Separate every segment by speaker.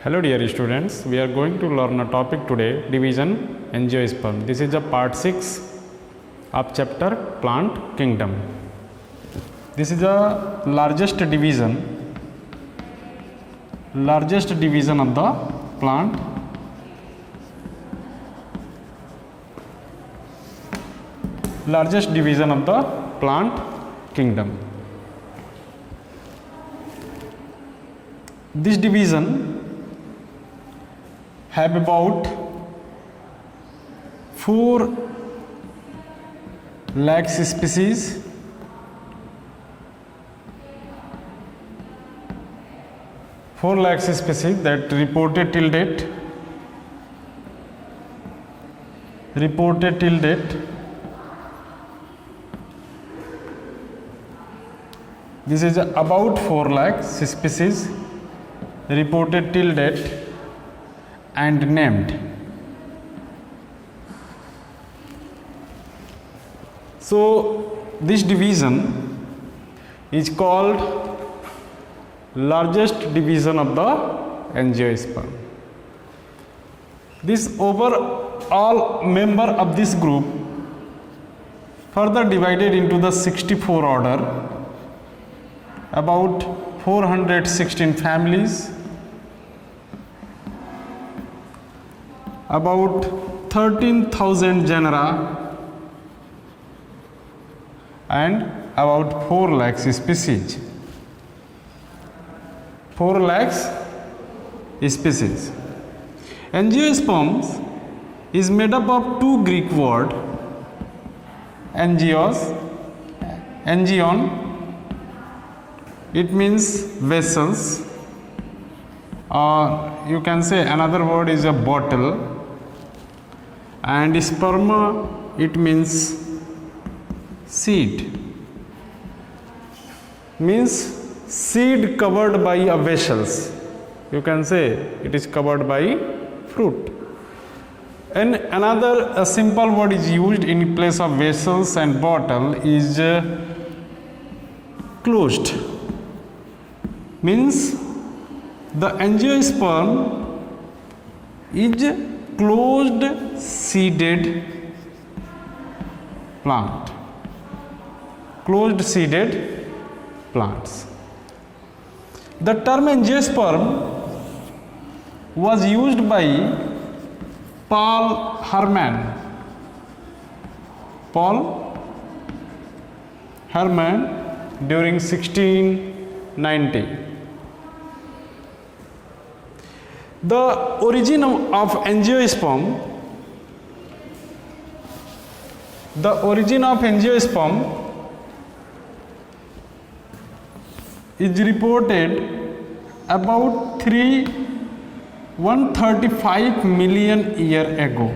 Speaker 1: Hello dear students, we are going to learn a topic today, division angiosperm. This is a part 6 of chapter plant kingdom. This is the largest division of the plant kingdom. This division have about 4 lakhs species, that reported till date. This is about 4 lakhs species reported till date and named. So this division is called largest division of the angiosperm. This overall member of this group further divided into the 64 order, about 416 families, about 13,000 genera and about 4 lakhs species. 4 lakhs species. Angiosperms is made up of 2 Greek words, angion, it means vessels, or you can say another word is a bottle, and sperma, it means seed, means seed covered by a vessels. You can say it is covered by fruit. And another simple word is used in place of vessels and bottle is closed, means the angiosperm is closed seeded plant. Closed seeded plants. The term angiosperm was used by Paul Hermann during 1690. The origin of angiosperm is reported about 135 million year ago,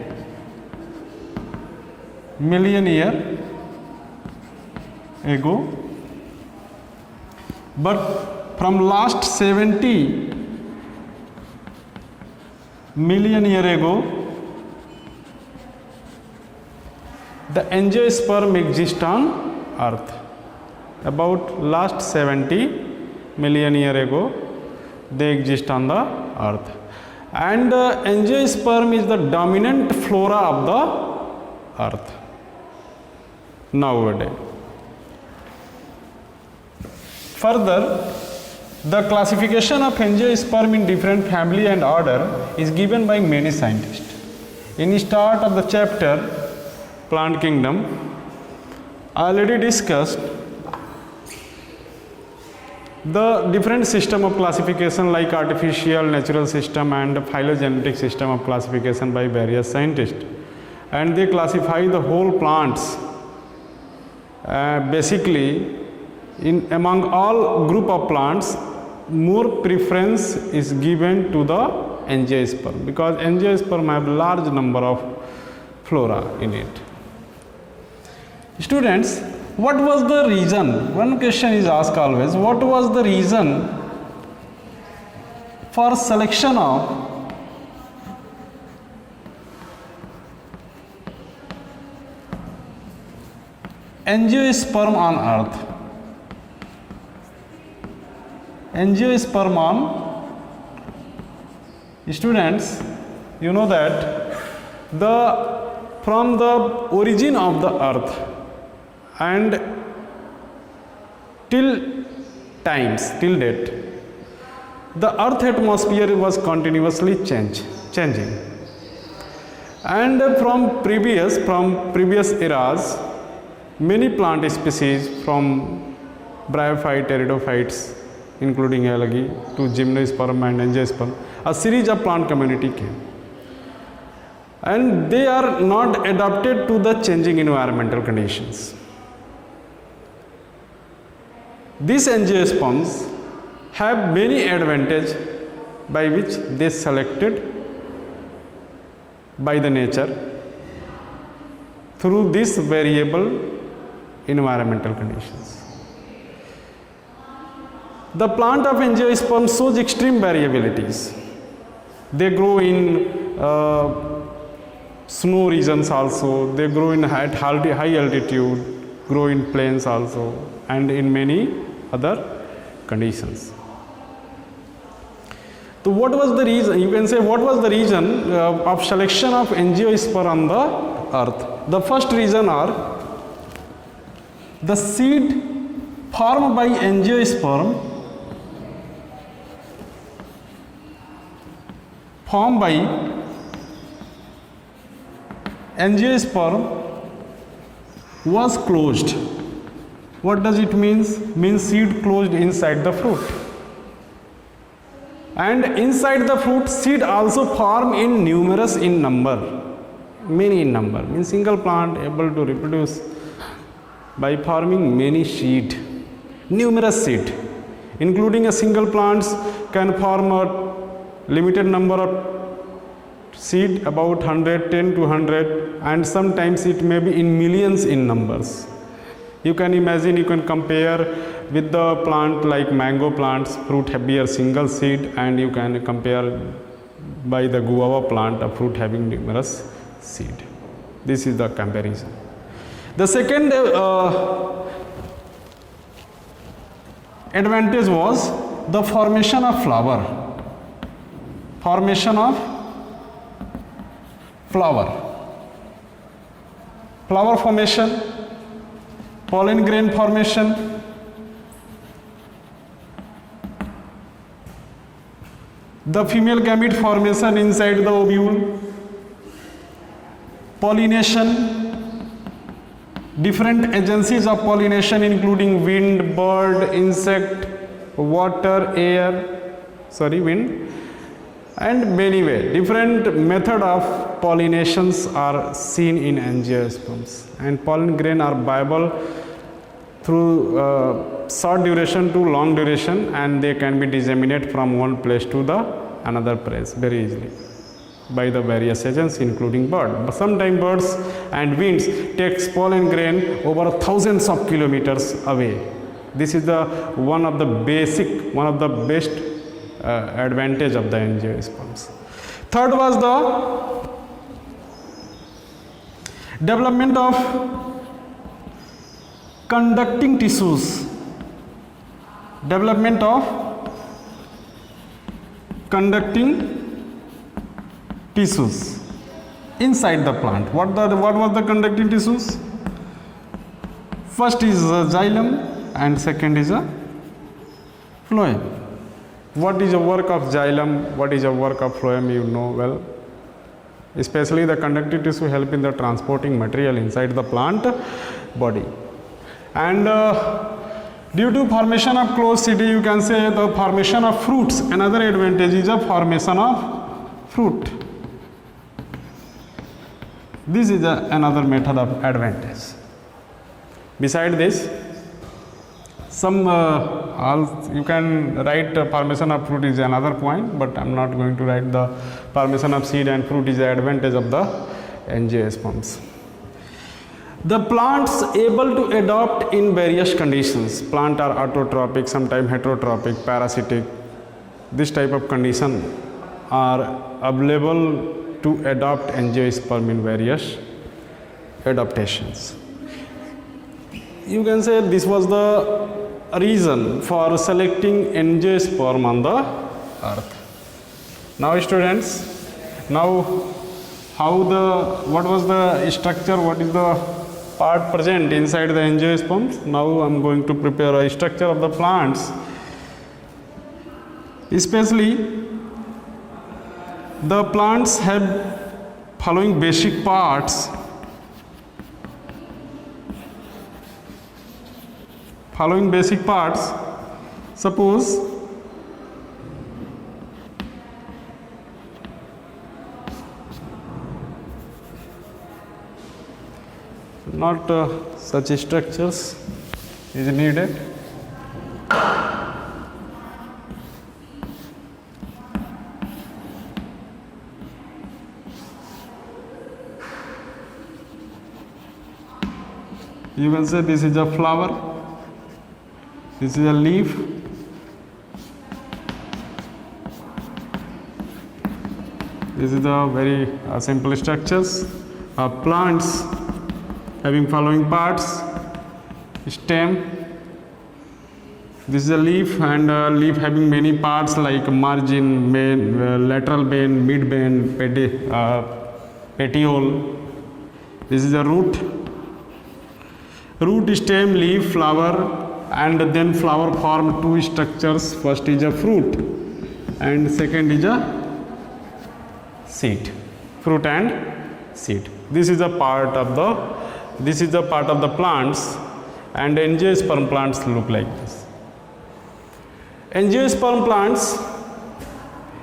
Speaker 1: but from last 70 million year ago, the angiosperm exist on earth. About last 70 million year ago, they exist on the earth, and angiosperm is the dominant flora of the earth nowadays. Further, the classification of angiosperm in different family and order is given by many scientists. In start of the chapter plant kingdom, I already discussed the different system of classification like artificial, natural system and phylogenetic system of classification by various scientists, and they classify the whole plants basically in among all group of plants. More preference is given to the angiosperm because angiosperm have large number of flora in it. Students, what was the reason? One question is asked always, what was the reason for selection of angiosperm on earth? Angiosperm on Students, you know that from the origin of the earth and till date, the earth atmosphere was continuously changing, and from previous eras, many plant species from bryophyte, pteridophytes, including algae, to gymnosperm and angiosperm, a series of plant community came, and they are not adapted to the changing environmental conditions. These angiosperms have many advantages by which they selected by the nature through these variable environmental conditions. The plant of angiosperm shows extreme variabilities. They grow in snow regions also, they grow in high altitude, grow in plains also, and in many other conditions. So what was the reason, you can say, what was the reason of selection of angiosperm on the earth? The first reason are the seed formed by angiosperm was closed. What does it mean? Means seed closed inside the fruit. And inside the fruit, seed also form in numerous in number, many in number. Means single plant able to reproduce by forming many seed, numerous seed, including a single plants can form a limited number of seed, about 110 to 100, and sometimes it may be in millions in numbers. You can imagine, you can compare with the plant like mango plants, fruit bear single seed, and you can compare by the guava plant, a fruit having numerous seed. This is the comparison. The second advantage was the formation of flower. Flower formation, pollen grain formation, the female gamete formation inside the ovule, pollination, different agencies of pollination including wind, bird, insect, water, wind, and many way. Different method of pollinations are seen in angiosperms, and pollen grain are viable through short duration to long duration, and they can be disseminated from one place to the another place very easily by the various agents including bird. But sometimes birds and winds takes pollen grain over thousands of kilometers away. This is the one of the best advantage of the angiosperms. Third was the development of conducting tissues. Inside the plant. What was the conducting tissues? First is the xylem and second is a phloem. What is the work of xylem? What is the work of phloem? You know well. Especially the conductive tissue help in the transporting material inside the plant body. And due to formation of closed city, you can say the formation of fruits. Another advantage is the formation of fruit. This is another method of advantage. Beside this, you can write formation of fruit is another point, but I am not going to write the formation of seed and fruit is the advantage of the angiosperms. The plants able to adapt in various conditions. Plant are autotrophic, sometimes heterotrophic, parasitic. This type of condition are available to adopt angiosperm in various adaptations. You can say this was the reason for selecting angiosperm on the earth. Now students, now what was the structure, what is the part present inside the angiosperms? Now I am going to prepare a structure of the plants, especially the plants have following basic parts. Suppose not such structures is needed. You can say this is a flower, this is a leaf, this is a very simple structures of plants having following parts: stem, this is a leaf, and leaf having many parts like margin, main, lateral vein, mid vein, petiole. This is a root, stem, leaf, flower, and then flower form two structures. First is a fruit and second is a seed. Fruit and seed. This is a part of the plants, and angiosperm plants look like this. Angiosperm plants,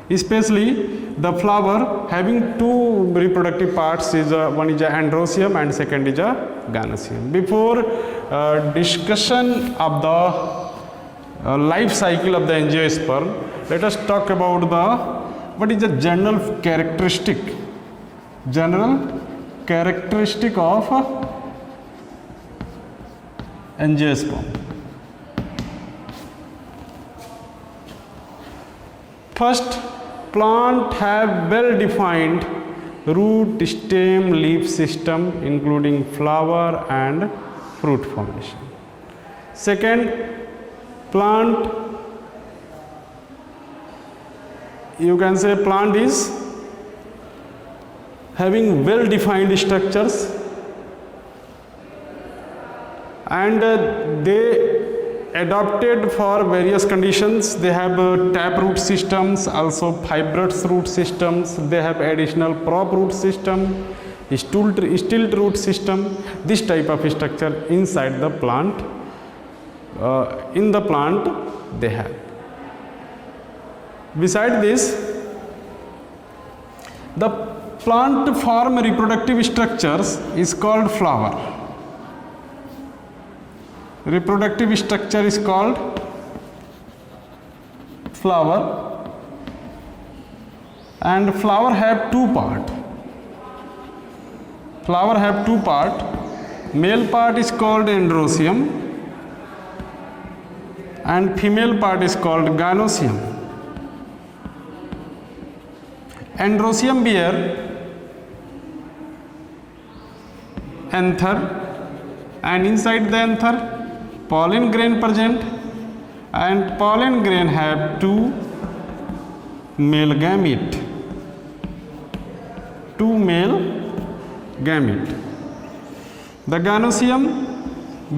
Speaker 1: especially the flower having two reproductive parts, is one is a androecium and second is a gynoecium. Before discussion of the life cycle of the angiosperm, let us talk about what is the general characteristic of angiosperm. First, plant have well defined root, stem, leaf system including flower and fruit formation. Second, plant, you can say plant is having well defined structures, and they adapted for various conditions. They have tap root systems, also fibrous root systems. They have additional prop root system, stilt root system. This type of structure inside the plant, in the plant they have. Beside this, the plant form reproductive structures is called flower. Reproductive structure is called flower, and flower have two part. Male part is called androecium and female part is called gynoecium. Androecium bear anther, and inside the anther pollen grain present, and pollen grain have two male gamete. The gynoecium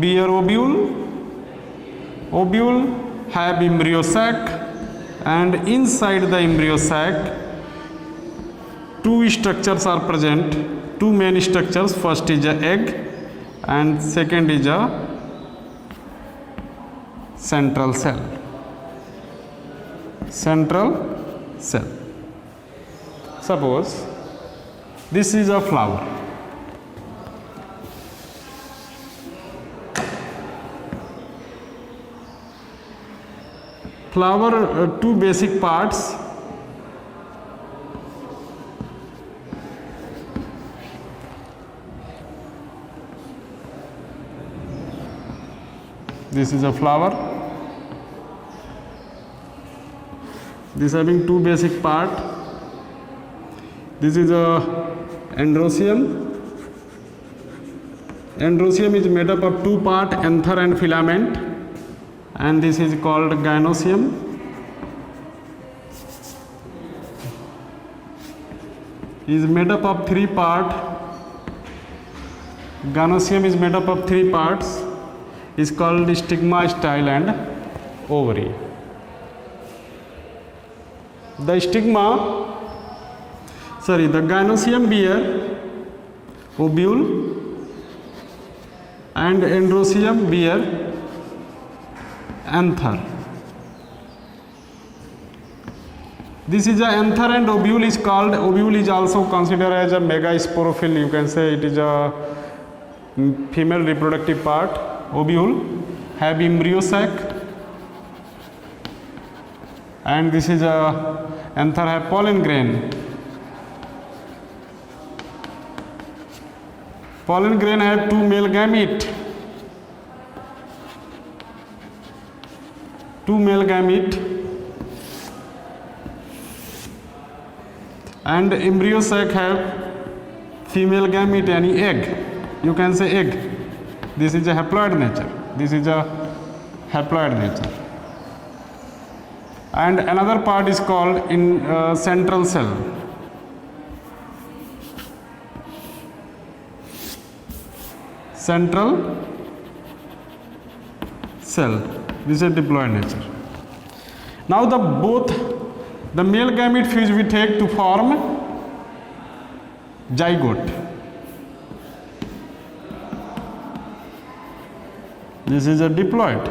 Speaker 1: bear ovule have embryo sac, and inside the embryo sac two structures are present, two main structures. First is a egg and second is a central cell. Suppose this is a flower. Two basic parts. This is a flower. This having two basic part. This is a androecium. Androecium is made up of two part, anther and filament, and this is called gynoecium. is made up of three parts. Gynosium is made up of three parts. Is called stigma, style, and ovary. The gynosium bear ovule and androcium bear anther. This is a anther, and ovule is called, ovule is also considered as a megasporophyll. You can say it is a female reproductive part. Ovule have embryo sac, and this is a anther have pollen grain. Pollen grain have two male gamete. And embryo sac have female gamete, any egg. You can say egg. This is a haploid nature. And another part is called in central cell. This is a diploid nature. Now both the male gamete fuse we take to form zygote. This is a diploid.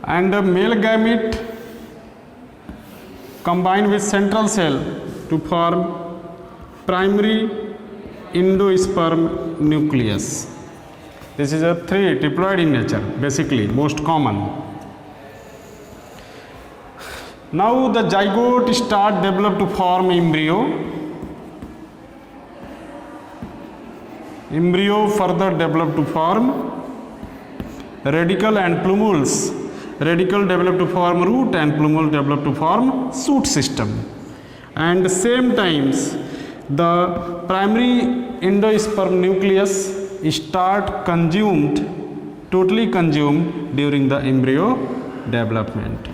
Speaker 1: And the male gamete combine with central cell to form primary endosperm nucleus. This is a three diploid in nature, basically most common. Now the zygote start develop to form embryo. Embryo further develop to form radicle and plumule. Radicle develop to form root, and plumule develop to form shoot system. And same times the primary endosperm nucleus start totally consumed during the embryo development.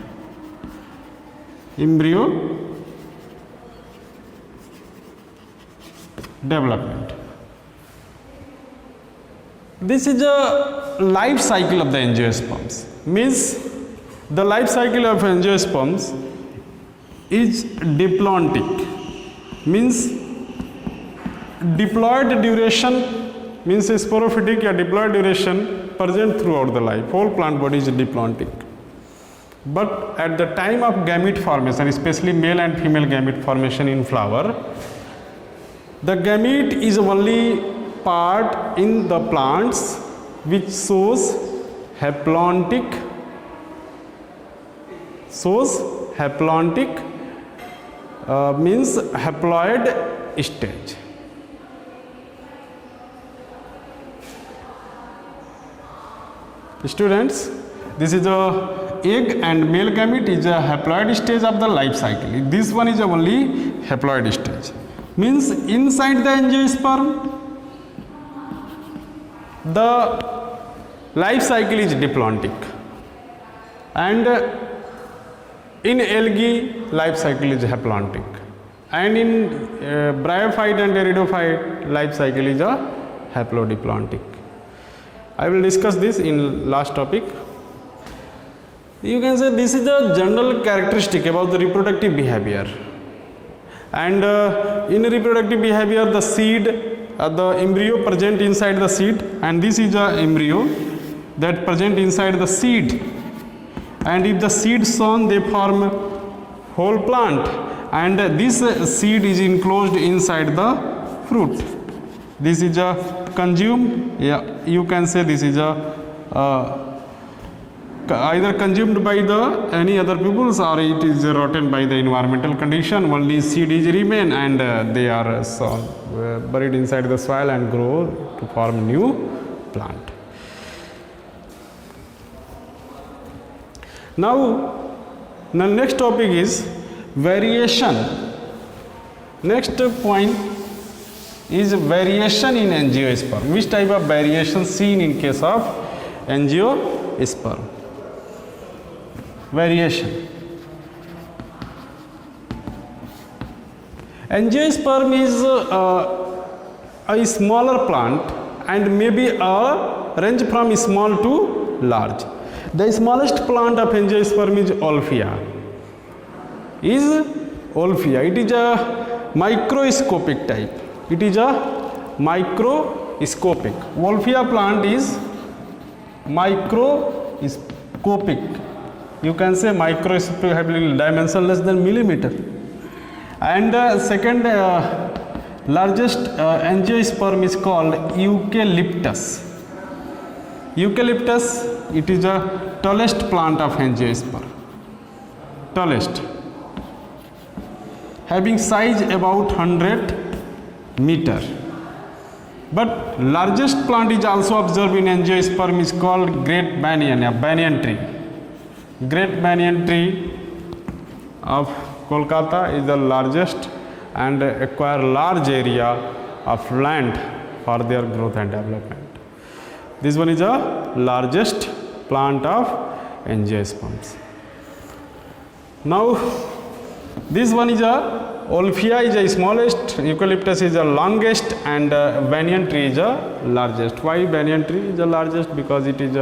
Speaker 1: This is a life cycle of the angiosperms. Means the life cycle of angiosperms is diplontic. Means diploid duration means sporophytic or diploid duration present throughout the life. Whole plant body is diplontic. But at the time of gamete formation, especially male and female gamete formation in flower, the gamete is only part in the plants which shows haplontic means haploid stage. Students, this is a egg, and male gamete is a haploid stage of the life cycle. This one is only haploid stage. Means inside the angiosperm the life cycle is diplontic, and in algae life cycle is haplontic, and in bryophyte and iridophyte life cycle is a haplodiplontic. I will discuss this in last topic. You can say this is a general characteristic about the reproductive behavior. And in reproductive behavior, the seed, the embryo present inside the seed, and this is a embryo that present inside the seed. And if the seed sown, they form whole plant, and this seed is enclosed inside the fruit. This is a consumed, you can say this is a either consumed by the any other peoples, or it is rotten by the environmental condition. Only seed is remain, and they are buried inside the soil and grow to form new plant. Now the next topic is variation. Next point is variation in angiosperm. Which type of variation seen in case of angiosperm? variation. Angiosperm is a smaller plant and maybe a range from small to large. The smallest plant of angiosperm is Olfia. It is a microscopic type. It is a microscopic. Olfia plant is microscopic. You can say microscopic, having dimension less than millimeter. And second largest angiosperm is called Eucalyptus. Eucalyptus, it is the tallest plant of angiosperm. Tallest, having size about 100 meter. But largest plant is also observed in angiosperm is called Great Banyan, a banyan tree. Great Banyan tree of Kolkata is the largest and acquire large area of land for their growth and development. This one is the largest plant of angiosperms. Now this one is a Olfia is the smallest, Eucalyptus is the longest, and banyan tree is the largest. Why banyan tree is the largest? Because it is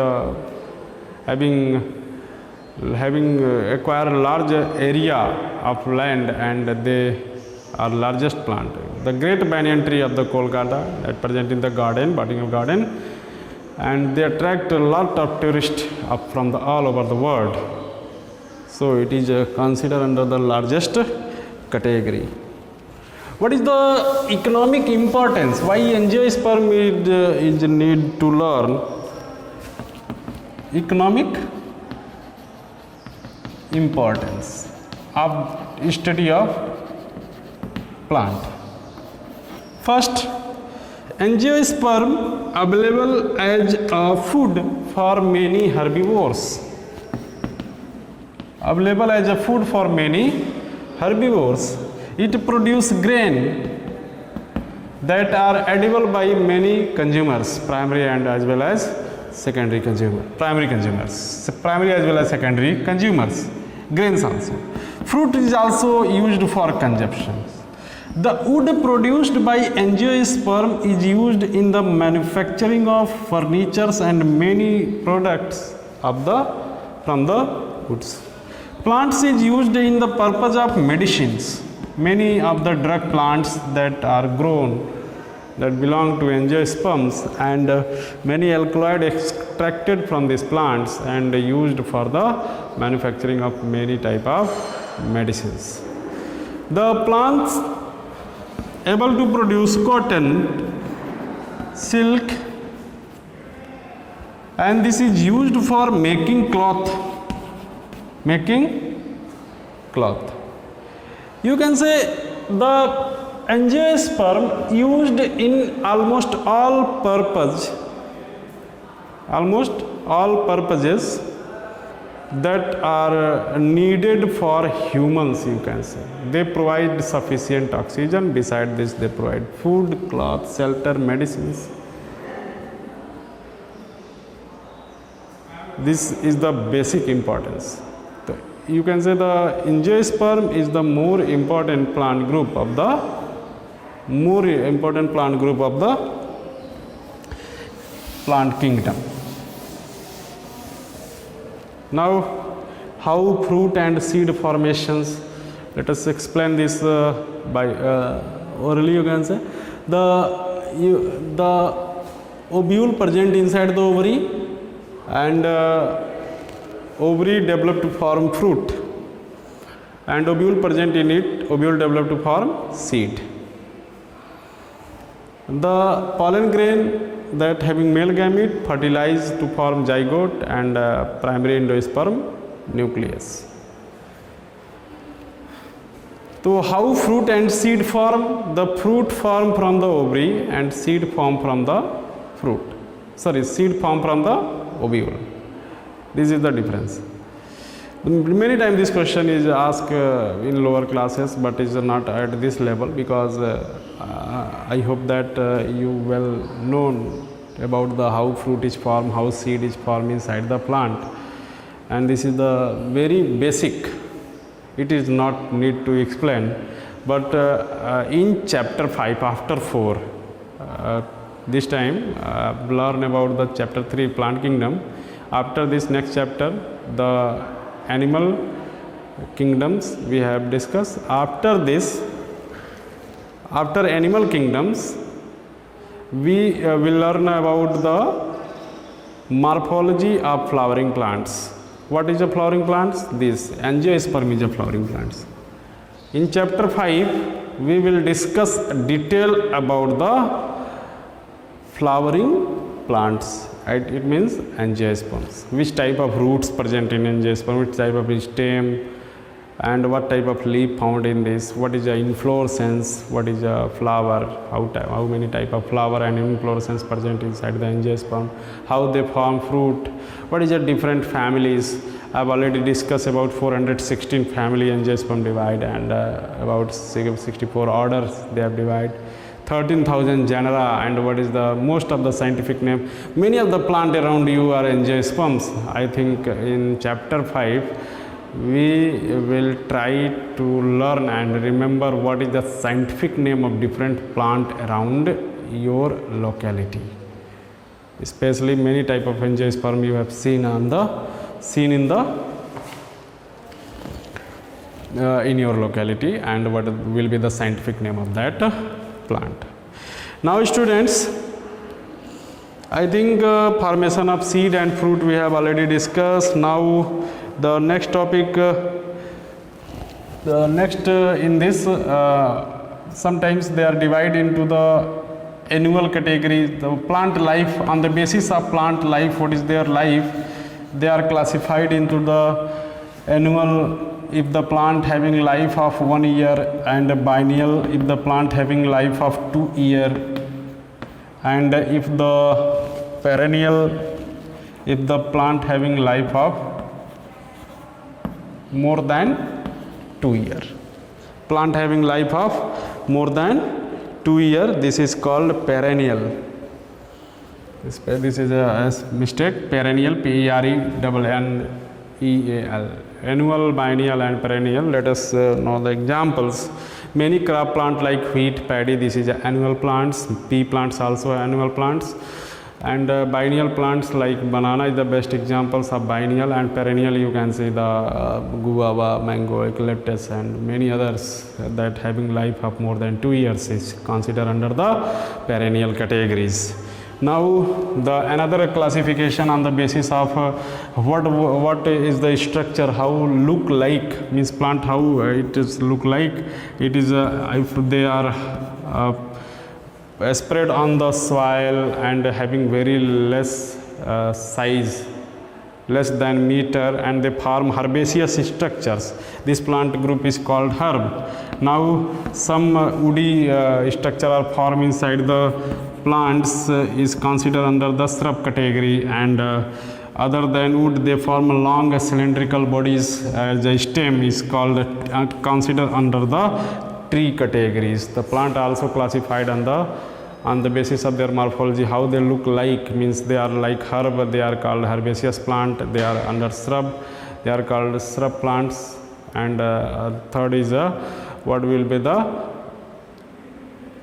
Speaker 1: having acquired large area of land and they are largest plant. The great banyan tree of the Kolkata that present in the garden, botanical garden, and they attract a lot of tourists up from all over the world. So it is considered under the largest category. What is the economic importance? Why angiosperm is need to learn? Economic importance of study of plant. First, angiosperm available as a food for many herbivores. Available as a food for many herbivores. It produces grain that are edible by many consumers, primary and as well as secondary consumers. Primary as well as secondary consumers. Grains also. Fruit is also used for consumption. The wood produced by angiosperm is used in the manufacturing of furnitures and many products from the woods. Plants is used in the purpose of medicines. Many of the drug plants that are grown that belong to angiosperms, and many alkaloid extracted from these plants and used for the manufacturing of many type of medicines. The plants able to produce cotton, silk, and this is used for making cloth. You can say the angiosperm used in almost all purposes that are needed for humans, you can say. They provide sufficient oxygen. Beside this, they provide food, cloth, shelter, medicines. This is the basic importance. You can say the angiosperm is the more important plant group of the plant kingdom. Now, how fruit and seed formations? Let us explain this by orally. You can say the ovule present inside the ovary, and ovary develop to form fruit, and ovule present in it, ovule develop to form seed. The pollen grain that having male gamete fertilize to form zygote and primary endosperm nucleus. So how fruit and seed form? The fruit form from the ovary and seed form from the seed form from the ovule. This is the difference. Many times this question is asked in lower classes, but is not at this level, because I hope that you well know about the how fruit is formed, how seed is formed inside the plant, and this is the very basic. It is not need to explain, but in chapter 5 after 4, this time learn about the chapter 3 plant kingdom. After this next chapter, the animal kingdoms we have discussed. After this, after animal kingdoms, we will learn about the morphology of flowering plants. What is a flowering plants? This angiosperm is a flowering plants. In chapter 5, we will discuss detail about the flowering plants. Right? It means angiosperms. Which type of roots present in angiosperm, which type of stem, and what type of leaf found in this, what is the inflorescence, what is a flower, how many type of flower and inflorescence present inside the angiosperm, how they form fruit, what is the different families. I have already discussed about 416 family angiosperm divide, and about 64 orders they have divided, 13,000 genera, and what is the most of the scientific name. Many of the plant around you are angiosperms. I think in chapter 5 we will try to learn and remember what is the scientific name of different plant around your locality. Especially many type of angiosperm you have seen in your locality, and what will be the scientific name of that plant. Now students, I think formation of seed and fruit we have already discussed. Now the next topic, in this, sometimes they are divided into the annual categories. The plant life, on the basis of plant life, what is their life, they are classified into the annual, if the plant having life of 1 year, and biennial if the plant having life of 2 years, and if the perennial if the plant having life of more than 2 years. Plant having life of more than 2 years, this is called perennial. This is a mistake, perennial, perennial. Annual, biennial and perennial. Let us know the examples. Many crop plant like wheat, paddy, this is annual plants. Pea plants also annual plants. And biennial plants like banana is the best examples of biennial, and perennial you can see the guava, mango, eucalyptus and many others that having life of more than 2 years is considered under the perennial categories. Now the another classification on the basis of what is the structure, how look like, means plant how it is look like. It is if they are spread on the soil and having very less size, less than meter, and they form herbaceous structures. This plant group is called herb. Now some woody structure are formed inside the plants is considered under the shrub category, and other than wood they form long cylindrical bodies as a stem is called considered under the tree categories. The plant also classified on the basis of their morphology, how they look like, means they are like herb, they are called herbaceous plant. They are under shrub, they are called shrub plants. And third is what will be the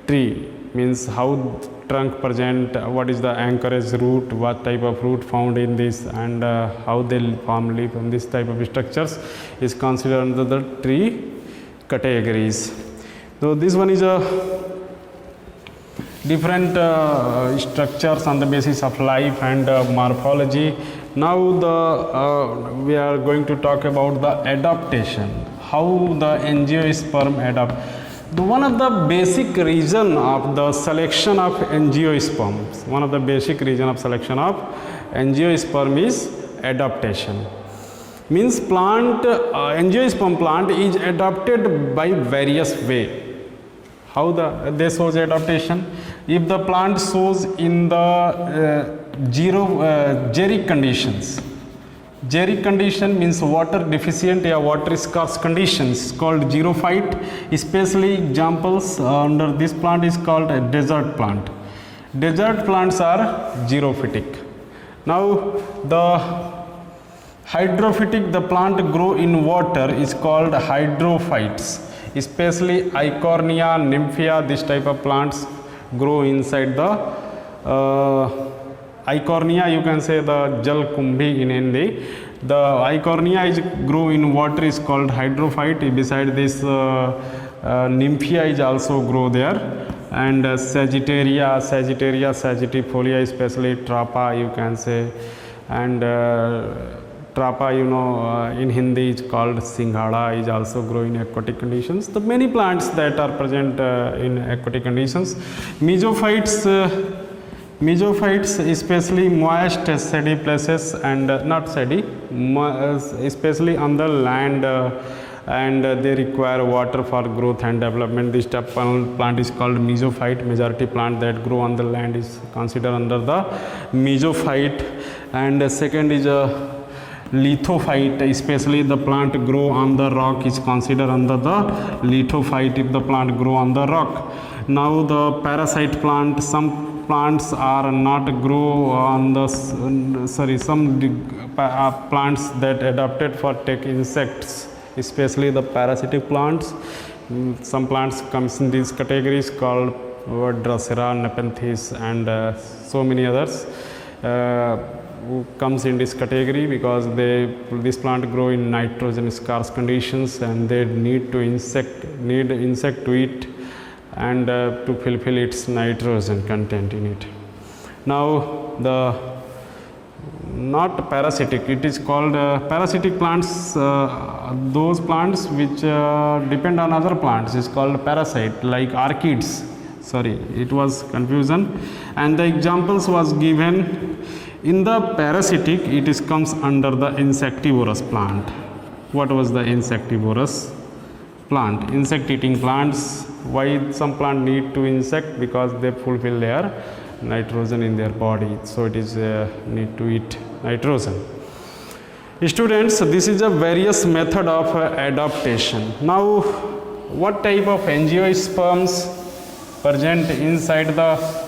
Speaker 1: tree, means how trunk present, what is the anchorage root, what type of root found in this, and how they form leaf, and this type of structures is considered under the tree categories. So this one is a different structures on the basis of life and morphology. Now we are going to talk about the adaptation, how the angiosperm adapt. One of the basic reason of the selection of angiosperms, is adaptation. Means angiosperm plant is adapted by various way. How they shows adaptation? If the plant shows in the xeric conditions. Xeric condition means water deficient or water scarce conditions called xerophyte. Especially examples under this plant is called a desert plant. Desert plants are xerophytic. Now the Hydrophytic, the plant grow in water, is called hydrophytes. Especially Eichhornia, Nymphia, this type of plants grow inside the Eichhornia, you can say the Jalkumbhi in Hindi. The Eichhornia is grow in water, is called hydrophyte. Beside this, Nymphia is also grow there, and Sagittaria, Sagittarifolia, especially Trapa, you can say, and Trapa, in Hindi is called Singhada, is also grow in aquatic conditions. The many plants that are present in aquatic conditions. Mesophytes, especially moist shady places, and not shady, especially on the land, and they require water for growth and development. This type of plant is called mesophyte. Majority plant that grow on the land is considered under the mesophyte. And second is a lithophyte, especially the plant grow on the rock is considered under the lithophyte if the plant grow on the rock. Now the parasite plant, some plants are not grow on the plants that adapted for take insects, especially the parasitic plants. Some plants comes in these categories called Drosera, Nepenthes, and so many others who comes in this category because this plant grow in nitrogen scarce conditions, and they need insect to eat and to fulfill its nitrogen content in it. Now the not parasitic, it is called parasitic plants, those plants which depend on other plants is called parasite, like orchids. Sorry, it was confusion. And the examples was given in the parasitic, it is comes under the insectivorous plant. What was the insectivorous plant? Insect eating plants. Why some plant need to insect? Because they fulfill their nitrogen in their body, so it is need to eat nitrogen. Students, this is a various method of adaptation. Now, what type of angiosperms present inside the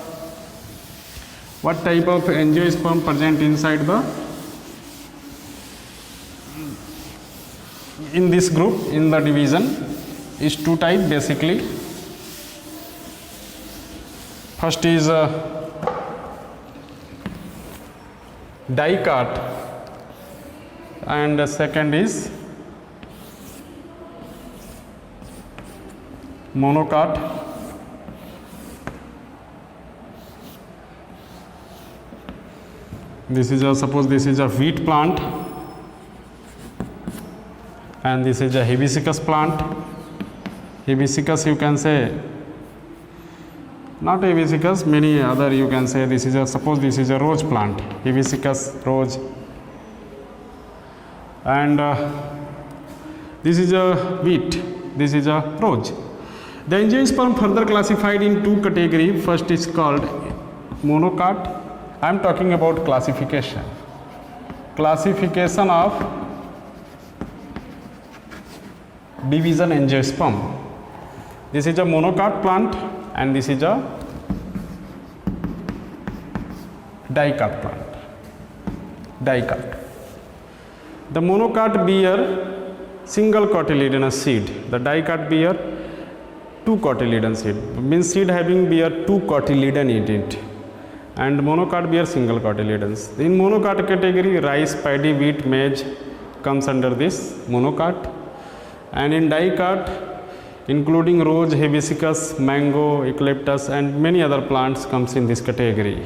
Speaker 1: in this group, in the division, is two type basically. First is dicot, and second is monocot. This is suppose this is a wheat plant, and this is a hibiscus plant. Hibiscus, you can say, not hibiscus, many other, you can say this is a, suppose this is a rose plant, hibiscus, rose, and this is a wheat, this is a rose. The angiosperm further classified in two categories. First is called monocot. I am talking about classification of division angiosperm. This is a monocot plant, and this is a dicot plant. Dicot. The monocot bear single cotyledonous seed. The dicot bear two cotyledon seed. Means seed having bear two cotyledon in it. And monocot bear single cotyledons. In monocot category, rice, paddy, wheat, maize comes under this monocot. And in dicot, including rose, hibiscus, mango, eucalyptus, and many other plants comes in this category.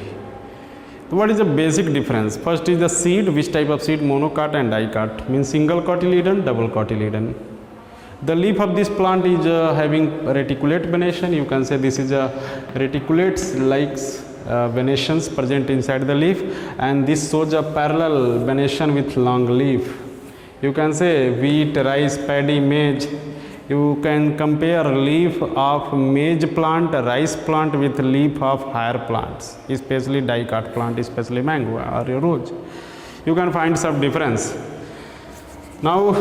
Speaker 1: So what is the basic difference? First is the seed, which type of seed, monocot and dicot, means single cotyledon, double cotyledon. The leaf of this plant is having reticulate venation. You can say this is a reticulates like venations present inside the leaf, and this shows a parallel venation with long leaf. You can say wheat, rice, paddy, maize. You can compare leaf of maize plant, rice plant with leaf of higher plants, especially dicot plant, especially mango or rose. You can find some difference. Now,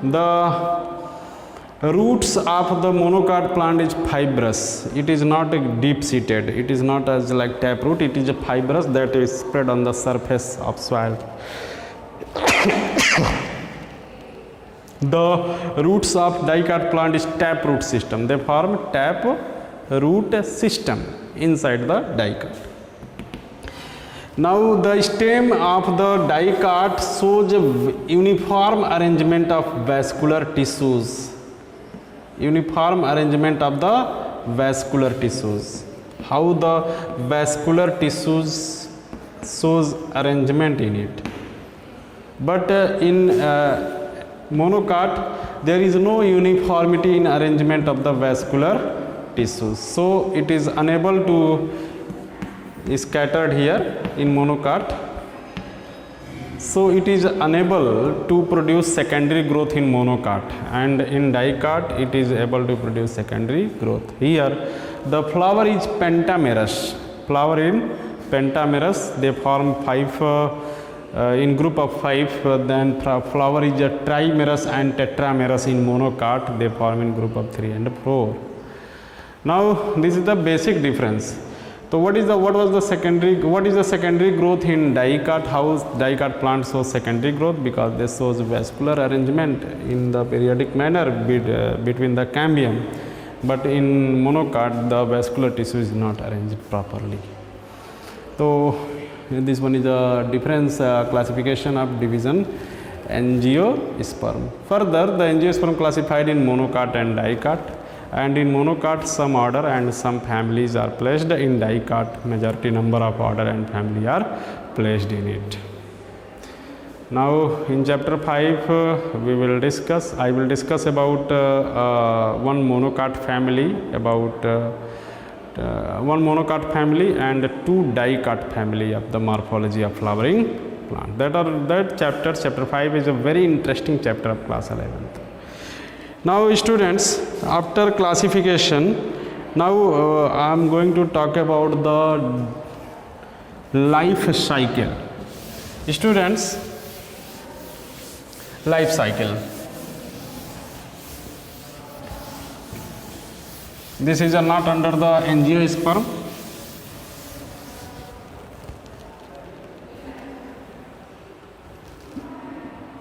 Speaker 1: the roots of the monocot plant is fibrous. It is not deep seated. It is not as like taproot. It is a fibrous that is spread on the surface of soil. The roots of dicot plant is tap root system. They form tap root system inside the dicot. Now the stem of the dicot shows a uniform arrangement of vascular tissues. Uniform arrangement of the vascular tissues. How the vascular tissues shows arrangement in it. But in monocot there is no uniformity in arrangement of the vascular tissues. So it is unable to scattered here in monocot. So it is unable to produce secondary growth in monocot, and in dicot it is able to produce secondary growth. Here the flower is pentamerous. Flower in pentamerous, they form 5 in group of 5. Then flower is a trimerous and tetramerous. In monocot they form in group of 3 and 4. Now this is the basic difference. So what is the secondary growth in dicot? How dicot plant shows secondary growth? Because this shows vascular arrangement in the periodic manner between the cambium, but in monocot the vascular tissue is not arranged properly. So this one is a difference classification of division angiosperm. Further, the angiosperm classified in monocot and dicot. And in monocot some order and some families are placed. In dicot majority number of order and family are placed in it. Now in chapter 5 I will discuss about one monocot family, one monocot family and 2 dicot family of the morphology of flowering plant. That chapter 5 is a very interesting chapter of class 11th. Now students, after classification, now I am going to talk about the life cycle. Students, life cycle. This is not under the angiosperm.